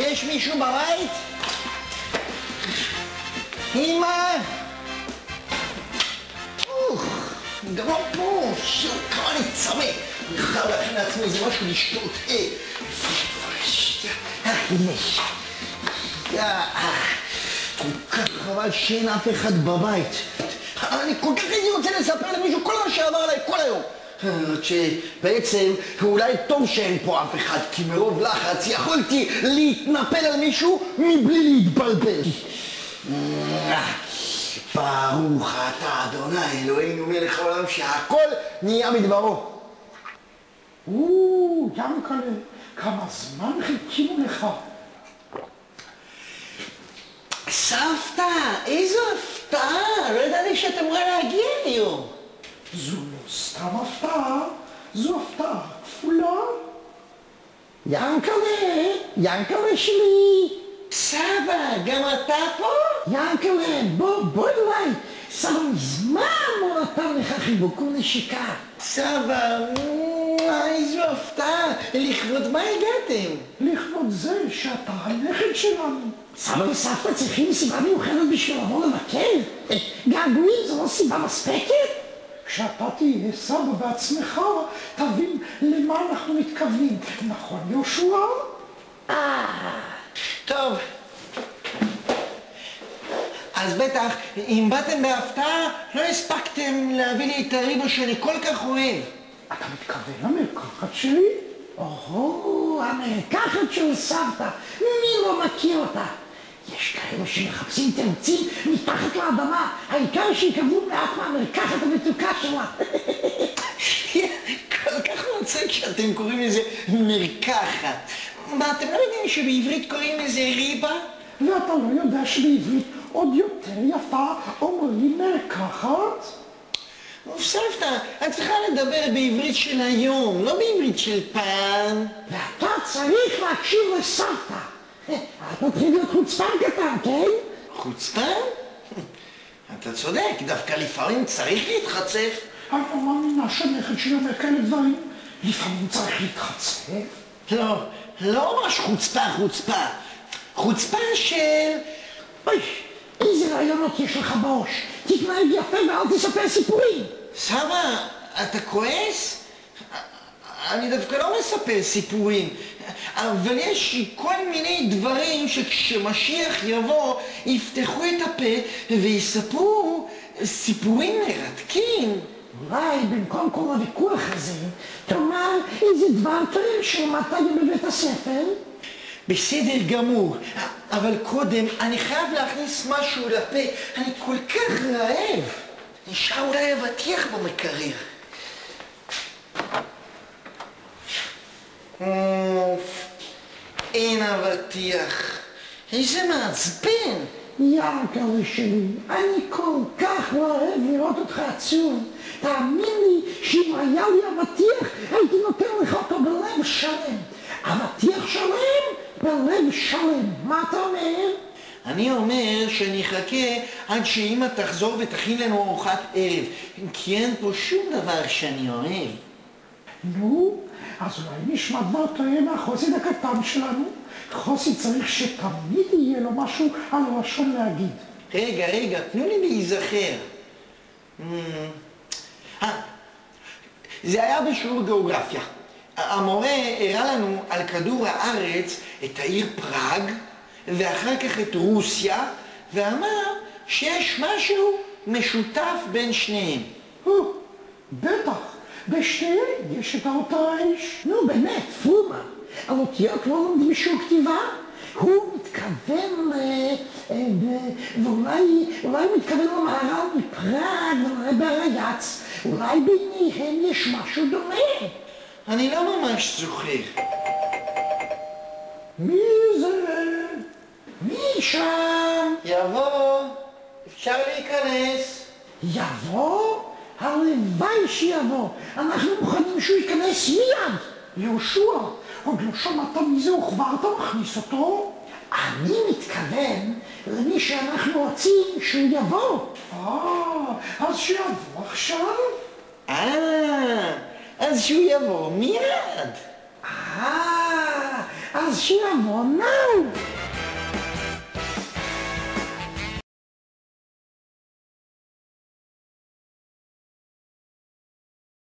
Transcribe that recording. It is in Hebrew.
יש מישהו בבית? אמא? גם לא פה, שיו, כמה אני צמא. אני חייב להכין לעצמי איזה משהו לשתות. הנה. כל כך חבל שאין אף אחד בבית. אני כל כך הייתי רוצה לספר למישהו כל מה שעבר עליי כל היום. רק שבעצם אולי טוב שאין פה אף אחד, כי מרוב לחץ יכולתי להתנפל על מישהו מבלי להתבלבל. ברוך אתה אדוני אלוהינו מלך העולם שהכל נהיה מדברו. ינקלה, כמה זמן חיכינו לך. סבתא, איזו הפתעה, לא ידעתי שאת אמורה להגיע היום. זו לא סתם הפתעה, זו הפתעה כפולה. ינקלה שלי. סבא, גם אתה פה? ינקלה, בוא אליי. סבא מזמן לא נתן לך חיבוק ונשיקה. סבא, איזו הפתעה. לכבוד מה הגעתם? לכבוד זה שאתה הנכד שלנו. סבא וסבתא צריכים סיבה מיוחדת בשביל לבוא לבקר? געגועים זו לא סיבה מספקת? כשאתה תהיה סבא בעצמך, תבין למה אנחנו מתכוונים. נכון, יהושע? טוב. אז בטח, אם באתם בהפתעה, לא הספקתם להביא לי את הריבו שאני כל כך אוהב. אתה מתכוון למרקחת שלי? המרקחת של סבתא, מי לא מכיר אותה? יש כאלו שמחפשים תירוצים מתחת לאדמה, העיקר שיקבלו מעט מהמרקחת המתוקה שלה. כל כך מצחיק שאתם קוראים לזה מרקחת. מה, אתם לא יודעים שבעברית קוראים לזה ריבה? ואתה לא יודע שבעברית עוד יותר יפה אומרים מרקחת? סבתא, את צריכה לדבר בעברית של היום, לא בעברית של פעם. ואתה צריך להקשיב לסבתא. אתה תתחיל להיות חוצפן קטן, כן? חוצפן? אתה צודק, דווקא לפעמים צריך להתחצף. אני לא מאמינה שהנכד שלי אומר כאלה דברים. לפעמים צריך להתחצף. לא ממש חוצפה. חוצפה של... אוי, איזה רעיונות יש לך בראש. תתנהג יפה ואל תספר סיפורים. סבא, אתה כועס? אני דווקא לא מספר סיפורים, אבל יש כל מיני דברים שכשמשיח יבוא, יפתחו את הפה ויספרו סיפורים מרתקים. אולי במקום כל הוויכוח הזה, תאמר איזה דבר טוב שלמדת בבית הספר? בסדר גמור, אבל קודם אני חייב להכניס משהו לפה, אני כל כך רעב. נשאר אולי אבטיח במקרר. אין אבטיח. איזה מעצבן. ינקלה שלי, אני כל כך לא אוהב לראות אותך עצוב. תאמין לי שאם היה לי אבטיח הייתי נותן לך אותו בלב שלם. אבטיח שלם בלב שלם. מה אתה אומר? אני אומר שאני אחכה עד שאמא תחזור ותכין לנו ארוחת ערב, כי אין פה שום דבר שאני אוהב. נו, אז אולי נשמע דבר טועה מהחוסן הקטן שלנו. חוסי צריך שתמיד יהיה לו משהו על הלשון להגיד. רגע, תנו לי להיזכר. זה היה בשיעור גיאוגרפיה. המורה הראה לנו על כדור הארץ את העיר פראג, ואחר כך את רוסיה, ואמר שיש משהו משותף בין שניהם. בטח, בשניהם יש את האות רייש. נו באמת, פומה. האותיות לא לומדים שום כתיבה? הוא מתכוון ואולי הוא מתכוון למהר"ל מפראג ולרייץ. אולי ביניהם יש משהו דומה. אני לא ממש זוכר. מי זה? מי שם? יבוא. אפשר להיכנס. יבוא? הלוואי שיבוא. אנחנו מוכנים שהוא ייכנס מיד. יהושע, עוד לא שמעת מי זה וכבר אתה מכניס אותו? אני מתכוון למי שאנחנו רוצים שהוא יבוא. אז שיבוא עכשיו? אז שהוא יבוא מיד. אז אז שיבוא נאו.